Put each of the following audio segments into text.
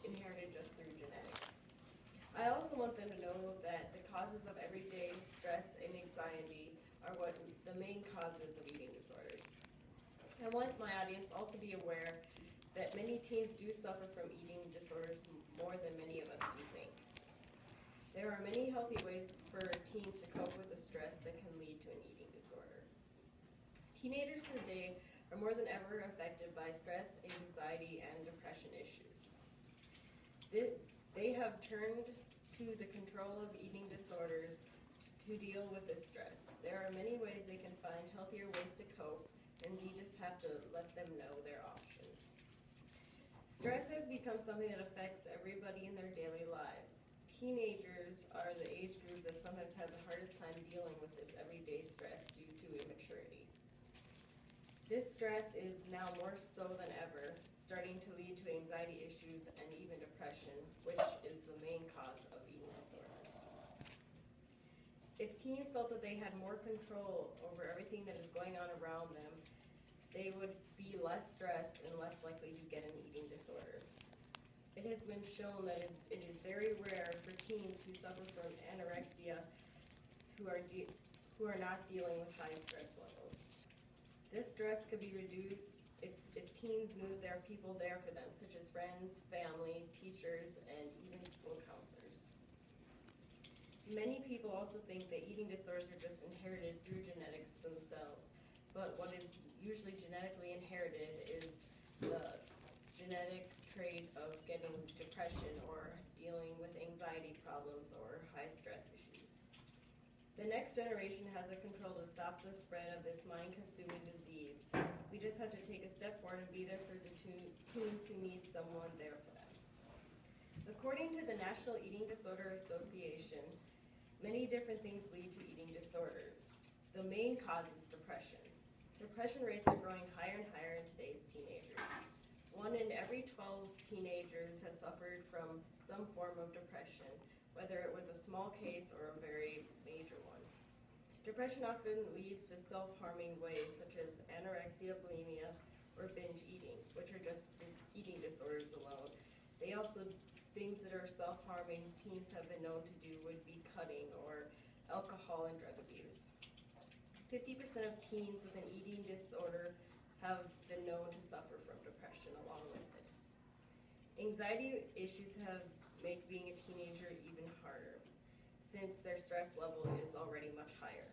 inherited just through genetics. I also want them to know that the causes of everyday stress and anxiety are what the main causes of eating disorders. I want my audience also to be aware that many teens do suffer from eating disorders more than many of us do think. There are many healthy ways for teens to cope with the stress that can lead to an eating disorder. Teenagers today are more than ever affected by stress, anxiety, and depression issues. They have turned to the control of eating disorders to deal with this stress. There are many ways they can find healthier ways to cope, and we just have to let them know their options. Stress has become something that affects everybody in their daily lives. Teenagers are the age group that sometimes have the hardest time dealing with this everyday stress due to immaturity. This stress is now more so than ever starting to lead to anxiety issues and even depression, which is the main cause of eating disorders. If teens felt that they had more control over everything that is going on around them, they would be less stressed and less likely to get an eating disorder. It has been shown that it is very rare for teens who suffer from anorexia who are not dealing with high stress levels. This stress could be reduced if teens knew there are people there for them, such as friends, family, teachers, and even school counselors. Many people also think that eating disorders are just inherited through genetics themselves, but what is usually genetically inherited is the genetic trait of getting depression or dealing with anxiety problems or high stress issues. The next generation has the control to stop the spread of this mind-consuming disease. We just have to take a step forward and be there for the teens who need someone there for them. According to the National Eating Disorder Association, many different things lead to eating disorders. The main cause is depression. Depression rates are growing higher and higher in today's teenagers. 1 in every 12 teenagers has suffered from some form of depression, whether it was a small case or a very major one. Depression often leads to self-harming ways such as anorexia, bulimia, or binge eating, which are just eating disorders alone. Things that are self-harming teens have been known to do would be cutting or alcohol and drug abuse. 50% of teens with an eating disorder have been known to suffer from depression along with it. Anxiety issues make being a teenager even harder, since their stress level is already much higher.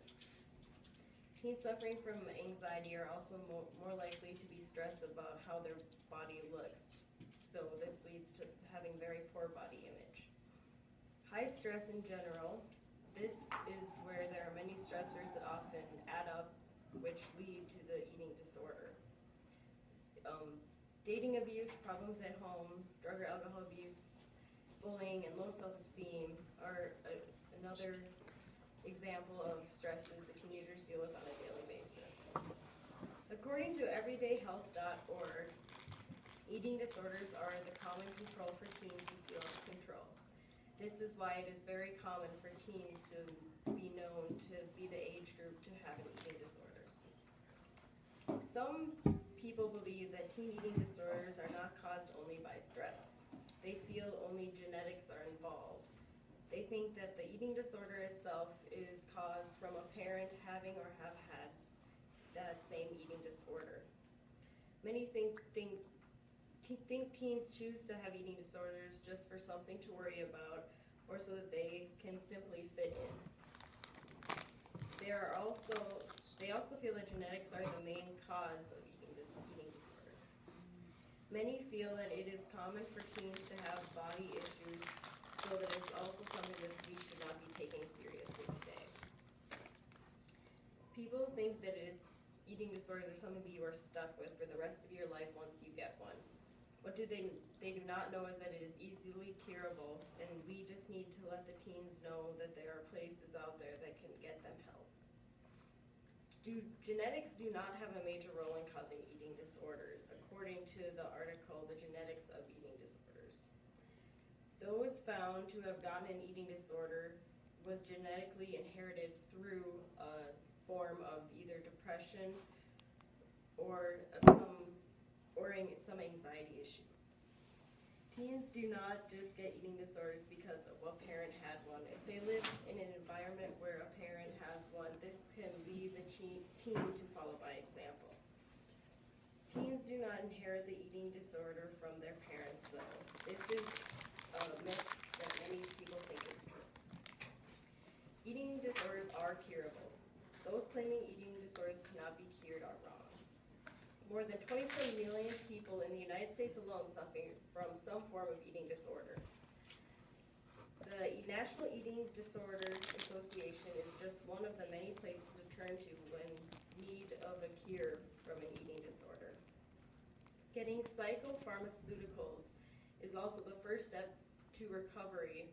Teens suffering from anxiety are also more likely to be stressed about how their body looks, so this leads to having very poor body image. High stress in general, this is where there are many stressors that often add up, which lead to the eating disorder. Dating abuse, problems at home, drug or alcohol abuse, bullying, and low self-esteem are another example of stresses that teenagers deal with on a daily basis. According to everydayhealth.org, eating disorders are the common control for teens who feel out of control. This is why it is very common for teens to be known to be the age group to have an eating disorder. Some people believe that teen eating disorders are not caused only by stress. They feel only genetics are involved. They think that the eating disorder itself is caused from a parent having or have had that same eating disorder. Many think teens choose to have eating disorders just for something to worry about or so that they can simply fit in. They also feel that genetics are the main cause of eating disorder. Many feel that it is common for teens to have body issues, so that it's also something that we should not be taking seriously today. People think that eating disorders are something that you are stuck with for the rest of your life once you get one. What they do not know is that it is easily curable, and we just need to let the teens know that there are places out there that can get them help. Genetics do not have a major role in causing eating disorders, according to the article, The Genetics of Eating Disorders. Those found to have gotten an eating disorder was genetically inherited through a form of either depression or some anxiety issue. Teens do not just get eating disorders because a parent had one. If they live in an environment where a parent has one, this can lead the teen to follow by example. Teens do not inherit the eating disorder from their parents, though. This is a myth that many people think is true. Eating disorders are curable. Those claiming eating disorders cannot be cured are wrong. More than 24 million people in the United States alone suffer from some form of eating disorder. The National Eating Disorder Association is just one of the many places to turn to when need of a cure from an eating disorder. Getting psychopharmaceuticals is also the first step to recovery,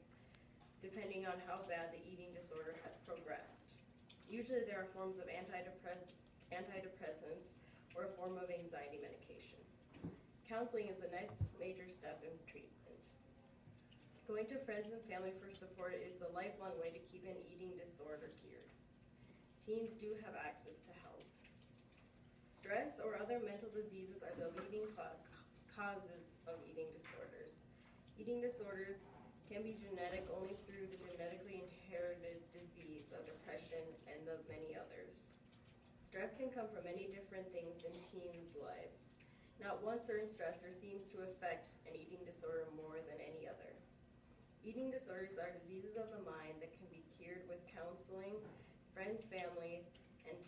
depending on how bad the eating disorder has progressed. Usually there are forms of antidepressants or a form of anxiety medication. Counseling is the next major step in treatment. Going to friends and family for support is the lifelong way to keep an eating disorder cured. Teens do have access to help. Stress or other mental diseases are the leading causes of eating disorders. Eating disorders can be genetic only through the genetically inherited disease of depression and the many others. Stress can come from many different things in teens' lives. Not one certain stressor seems to affect an eating disorder more than any other. Eating disorders are diseases of the mind that can be cured with counseling, friends, family, and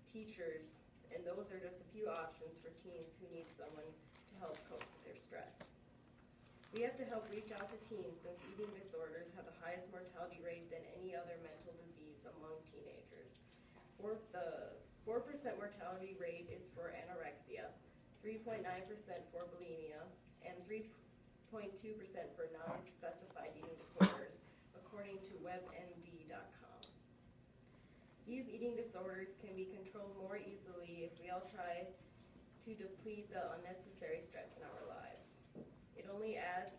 teachers, and those are just a few options for teens who need someone to help cope with their stress. We have to help reach out to teens since eating disorders have the highest mortality rate than any other mental disease among teenagers. The 4% mortality rate is for anorexia, 3.9% for bulimia, and 3.2% for non-specified eating disorders, according to WebMD.com. These eating disorders can be controlled more easily if we all try to deplete the unnecessary stress in our lives. It only adds